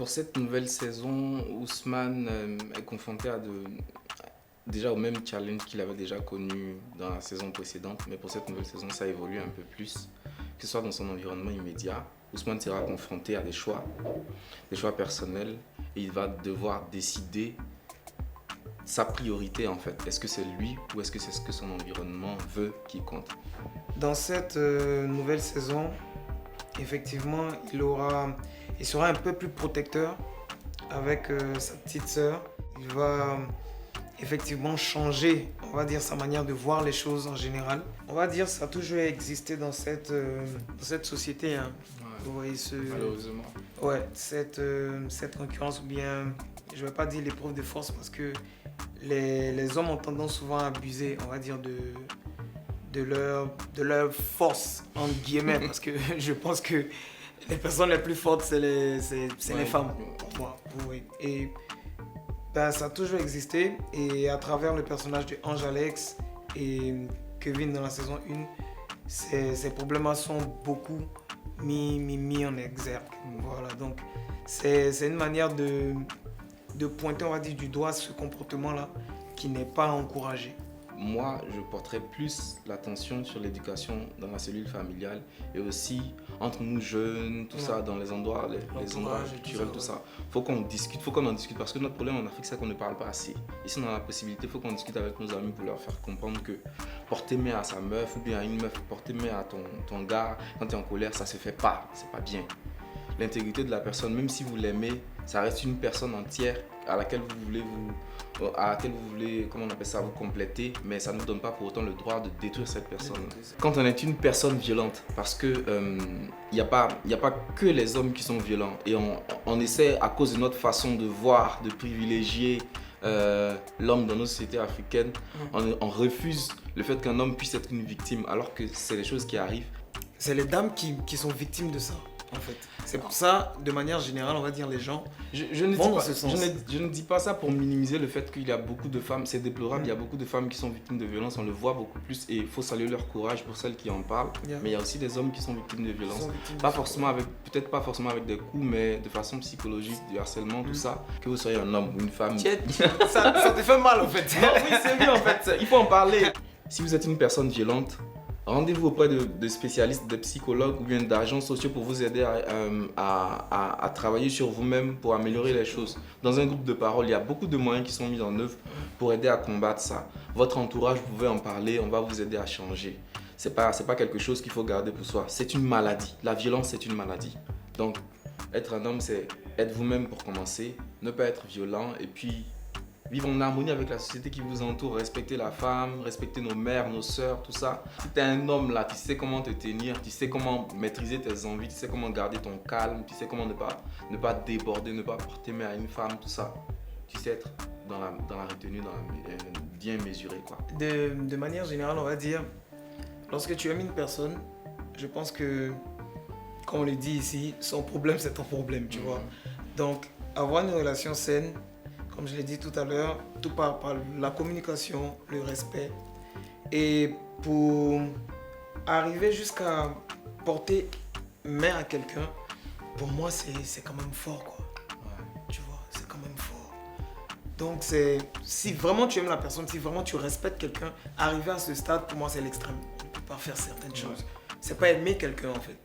Pour cette nouvelle saison, Ousmane est confronté déjà au même challenge qu'il avait déjà connu dans la saison précédente, mais pour cette nouvelle saison, ça évolue un peu plus, que ce soit dans son environnement immédiat. Ousmane sera confronté à des choix personnels, et il va devoir décider sa priorité en fait. Est-ce que c'est lui ou est-ce que c'est ce que son environnement veut qui compte? Dans cette nouvelle saison, effectivement, il sera un peu plus protecteur avec sa petite sœur. Il va effectivement changer, on va dire, sa manière de voir les choses en général. On va dire ça a toujours existé dans cette société. Hein. Ouais. Vous voyez Malheureusement. Ouais, cette concurrence ou bien, je ne vais pas dire l'épreuve de force parce que les hommes ont tendance souvent à abuser, on va dire, de leur force, entre guillemets, parce que je pense que les personnes les plus fortes, c'est les femmes, pour moi. Oui. Et ben, ça a toujours existé, et à travers le personnage de Ange Alex et Kevin dans la saison 1, ces problèmes sont beaucoup mis en exergue. Voilà, donc c'est une manière de pointer, on va dire, du doigt ce comportement-là qui n'est pas encouragé. Moi, je porterais plus l'attention sur l'éducation dans la cellule familiale et aussi entre nous jeunes, tout ça, dans les endroits culturels, tout ça. Faut qu'on discute, faut qu'on en discute parce que notre problème en Afrique, c'est qu'on ne parle pas assez. Et si on a la possibilité, il faut qu'on discute avec nos amis pour leur faire comprendre que porter main à sa meuf ou bien à une meuf, porter main à ton gars quand tu es en colère, ça se fait pas, c'est pas bien. L'intégrité de la personne, même si vous l'aimez, ça reste une personne entière à laquelle vous voulez, comment on appelle ça, vous compléter, mais ça ne vous donne pas pour autant le droit de détruire cette personne. Quand on est une personne violente, parce que y a pas que les hommes qui sont violents, et on essaie, à cause de notre façon de voir, de privilégier l'homme dans nos sociétés africaines, on refuse le fait qu'un homme puisse être une victime, alors que c'est les choses qui arrivent. C'est les dames qui sont victimes de ça. En fait. C'est pour ça, de manière générale, on va dire les gens je ne dis pas ça pour minimiser le fait qu'il y a beaucoup de femmes, c'est déplorable, il y a beaucoup de femmes qui sont victimes de violences, on le voit beaucoup plus et il faut saluer leur courage pour celles qui en parlent. Mais il y a aussi des hommes qui sont victimes de violences, peut-être pas forcément avec des coups, mais de façon psychologique, du harcèlement, tout ça. Que vous soyez un homme ou une femme. Ça te fait mal en fait. Non, oui, c'est vrai en fait, il faut en parler. Si vous êtes une personne violente, rendez-vous auprès de spécialistes, de psychologues ou bien d'agents sociaux pour vous aider à travailler sur vous-même pour améliorer les choses. Dans un groupe de parole, il y a beaucoup de moyens qui sont mis en œuvre pour aider à combattre ça. Votre entourage, vous pouvez en parler, on va vous aider à changer. C'est pas quelque chose qu'il faut garder pour soi. C'est une maladie. La violence, c'est une maladie. Donc, être un homme, c'est être vous-même pour commencer, ne pas être violent et puis vivre en harmonie avec la société qui vous entoure, respecter la femme, respecter nos mères, nos sœurs, tout ça. Si tu es un homme là, tu sais comment te tenir, tu sais comment maîtriser tes envies, tu sais comment garder ton calme, tu sais comment ne pas déborder, ne pas porter main à une femme, tout ça. Tu sais être dans la retenue, bien mesuré, quoi. De manière générale, on va dire, lorsque tu aimes une personne, je pense que, comme on le dit ici, son problème c'est ton problème, tu vois. Donc, avoir une relation saine, comme je l'ai dit tout à l'heure, tout part par la communication, le respect. Et pour arriver jusqu'à porter main à quelqu'un, pour moi, c'est quand même fort, quoi. Ouais. Tu vois, c'est quand même fort. Donc, si vraiment tu aimes la personne, si vraiment tu respectes quelqu'un, arriver à ce stade, pour moi, c'est l'extrême. On ne peut pas faire certaines choses. C'est pas aimer quelqu'un, en fait.